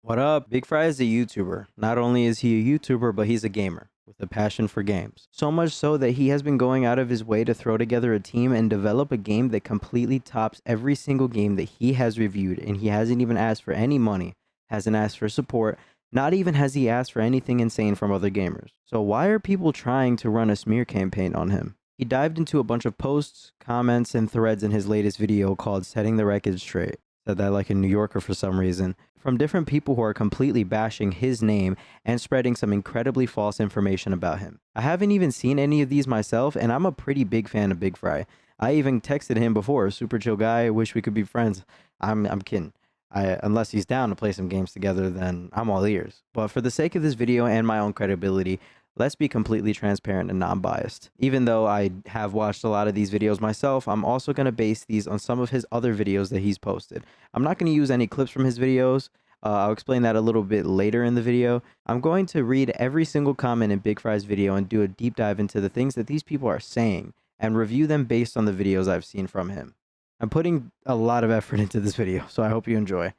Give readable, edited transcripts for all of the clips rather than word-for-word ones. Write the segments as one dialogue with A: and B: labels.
A: What up? BigFry is a YouTuber. Not only is he a YouTuber, but he's a gamer with a passion for games. So much so that he has been going out of his way to throw together a team and develop a game that completely tops every single game that he has reviewed, and he hasn't even asked for any money, hasn't asked for support, not even has he asked for anything insane from other gamers. So why are people trying to run a smear campaign on him? He dived into a bunch of posts, comments, and threads in his latest video called Setting the Record Straight. Said that like a New Yorker for some reason, from different people who are completely bashing his name and spreading some incredibly false information about him. I haven't even seen any of these myself, and I'm a pretty big fan of BigFry. I even texted him before, super chill guy, wish we could be friends. I'm kidding. Unless he's down to play some games together, then I'm all ears. But for the sake of this video and my own credibility, let's be completely transparent and non-biased. Even though I have watched a lot of these videos myself, I'm also going to base these on some of his other videos that he's posted. I'm not going to use any clips from his videos. I'll explain that a little bit later in the video. I'm going to read every single comment in BigFry's video and do a deep dive into the things that these people are saying and review them based on the videos I've seen from him. I'm putting a lot of effort into this video, so I hope you enjoy.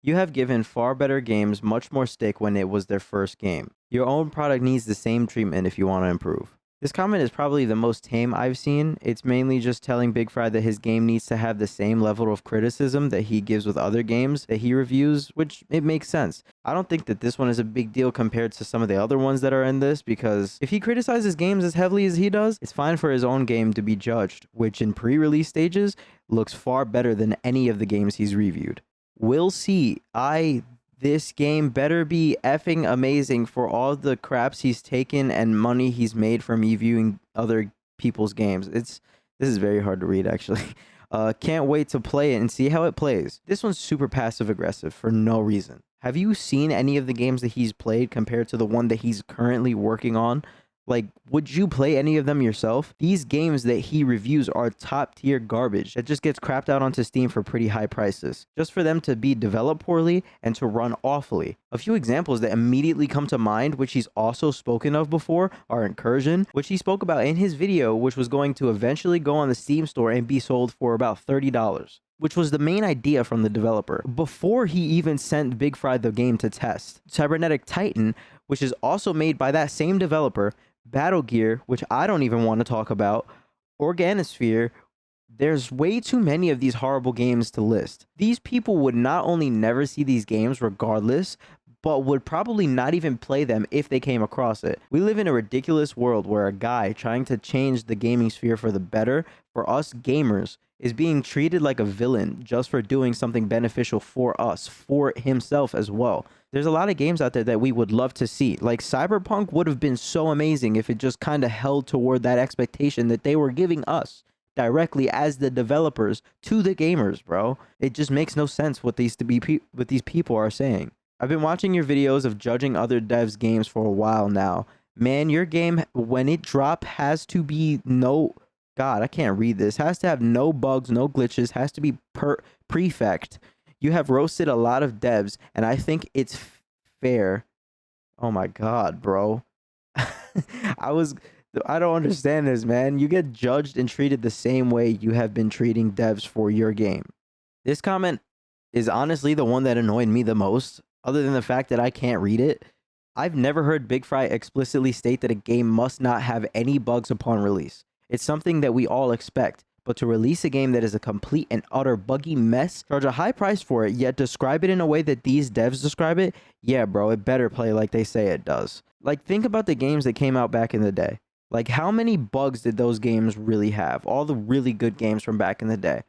A: You have given far better games much more stick when it was their first game. Your own product needs the same treatment if you want to improve. This comment is probably the most tame I've seen. It's mainly just telling BigFry that his game needs to have the same level of criticism that he gives with other games that he reviews, which it makes sense. I don't think that this one is a big deal compared to some of the other ones that are in this, because if he criticizes games as heavily as he does, it's fine for his own game to be judged, which in pre-release stages looks far better than any of the games he's reviewed. We'll see. This game better be effing amazing for all the craps he's taken and money he's made from reviewing other people's games. This is very hard to read, actually. Can't wait to play it and see how it plays. This one's super passive aggressive for no reason. Have you seen any of the games that he's played compared to the one that he's currently working on? Like, would you play any of them yourself? These games that he reviews are top tier garbage that just gets crapped out onto Steam for pretty high prices, just for them to be developed poorly and to run awfully. A few examples that immediately come to mind, which he's also spoken of before, are Incursion, which he spoke about in his video, which was going to eventually go on the Steam store and be sold for about $30. Which was the main idea from the developer, before he even sent BigFry the game to test. Cybernetic Titan, which is also made by that same developer, Battle Gear, which I don't even want to talk about, Organisphere. There's way too many of these horrible games to list. These people would not only never see these games regardless, but would probably not even play them if they came across it. We live in a ridiculous world where a guy trying to change the gaming sphere for the better, for us gamers, is being treated like a villain just for doing something beneficial for us, for himself as well. There's a lot of games out there that we would love to see. Like Cyberpunk would have been so amazing if it just kind of held toward that expectation that they were giving us directly as the developers to the gamers, bro. It just makes no sense what these people are saying. I've been watching your videos of judging other devs' games for a while now. Man, your game, when it drop, has to be God, I can't read this. Has to have no bugs, no glitches, has to be perfect. You have roasted a lot of devs, and I think it's fair. Oh my God, bro. I don't understand this, man. You get judged and treated the same way you have been treating devs for your game. This comment is honestly the one that annoyed me the most, other than the fact that I can't read it. I've never heard BigFry explicitly state that a game must not have any bugs upon release. It's something that we all expect. But to release a game that is a complete and utter buggy mess, charge a high price for it, yet describe it in a way that these devs describe it, yeah, bro, it better play like they say it does. Like, think about the games that came out back in the day. Like, how many bugs did those games really have? All the really good games from back in the day.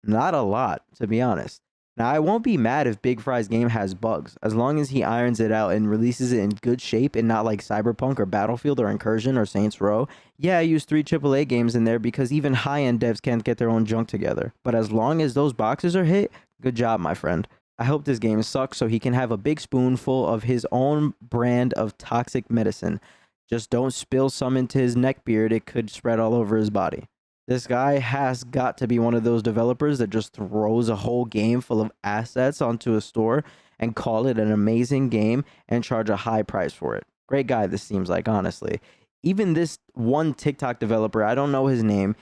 A: Not a lot, to be honest. Now, I won't be mad if BigFry's game has bugs, as long as he irons it out and releases it in good shape and not like Cyberpunk or Battlefield or Incursion or Saints Row. Yeah, I use 3 AAA games in there because even high-end devs can't get their own junk together. But as long as those boxes are hit, good job, my friend. I hope this game sucks so he can have a big spoonful of his own brand of toxic medicine. Just don't spill some into his neckbeard, it could spread all over his body. This guy has got to be one of those developers that just throws a whole game full of assets onto a store and call it an amazing game and charge a high price for it. Great guy, this seems like, honestly. Even this one TikTok developer, I don't know his name.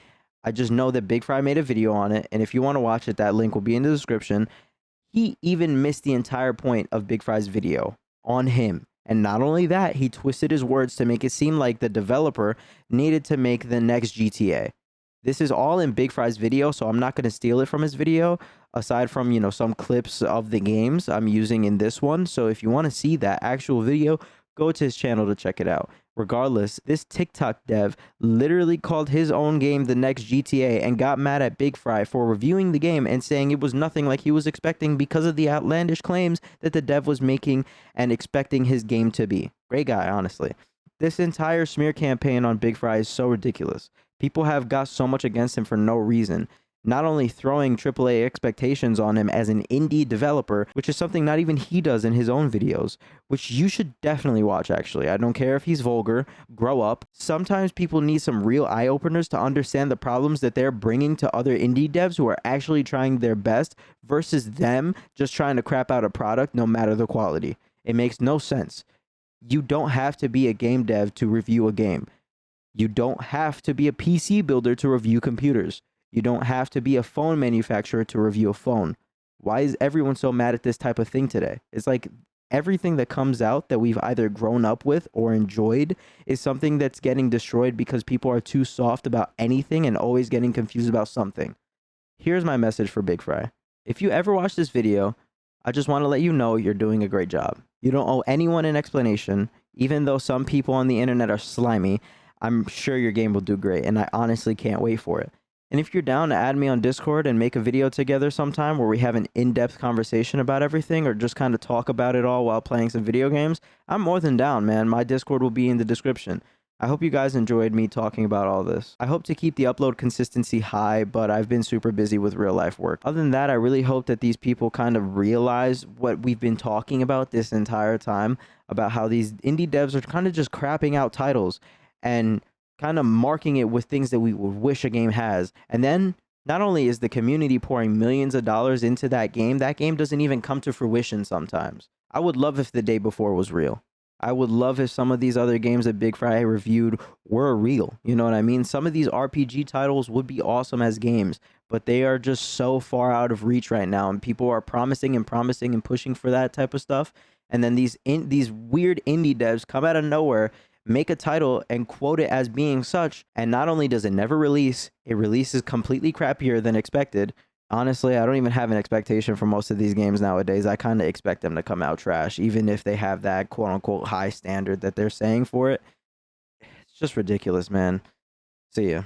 A: I just know that BigFry made a video on it. And if you want to watch it, that link will be in the description. He even missed the entire point of BigFry's video on him. And not only that, he twisted his words to make it seem like the developer needed to make the next GTA. This is all in BigFry's video, so I'm not going to steal it from his video, aside from, some clips of the games I'm using in this one. So if you want to see that actual video, go to his channel to check it out. Regardless, this TikTok dev literally called his own game the next GTA and got mad at BigFry for reviewing the game and saying it was nothing like he was expecting because of the outlandish claims that the dev was making and expecting his game to be. Great guy, honestly. This entire smear campaign on BigFry is so ridiculous. People have got so much against him for no reason. Not only throwing AAA expectations on him as an indie developer, which is something not even he does in his own videos, which you should definitely watch, actually. I don't care if he's vulgar, grow up. Sometimes people need some real eye-openers to understand the problems that they're bringing to other indie devs who are actually trying their best versus them just trying to crap out a product no matter the quality. It makes no sense. You don't have to be a game dev to review a game. You don't have to be a PC builder to review computers. You don't have to be a phone manufacturer to review a phone. Why is everyone so mad at this type of thing today? It's like everything that comes out that we've either grown up with or enjoyed is something that's getting destroyed because people are too soft about anything and always getting confused about something. Here's my message for BigFry. If you ever watch this video, I just want to let you know you're doing a great job. You don't owe anyone an explanation, even though some people on the internet are slimy. I'm sure your game will do great, and I honestly can't wait for it. And if you're down to add me on Discord and make a video together sometime where we have an in-depth conversation about everything or just kind of talk about it all while playing some video games, I'm more than down, man. My Discord will be in the description. I hope you guys enjoyed me talking about all this. I hope to keep the upload consistency high, but I've been super busy with real life work. Other than that, I really hope that these people kind of realize what we've been talking about this entire time, about how these indie devs are kind of just crapping out titles and kind of marking it with things that we would wish a game has. And then not only is the community pouring millions of dollars into that game doesn't even come to fruition sometimes. I would love if the day before was real. I would love if some of these other games that BigFry reviewed were real. You know what I mean? Some of these RPG titles would be awesome as games, but they are just so far out of reach right now. And people are promising and pushing for that type of stuff. And then these weird indie devs come out of nowhere, make a title and quote it as being such, and not only does it never release, it releases completely crappier than expected. Honestly, I don't even have an expectation for most of these games nowadays. I kind of expect them to come out trash, even if they have that quote-unquote high standard that they're saying for it. It's just ridiculous, man. See ya.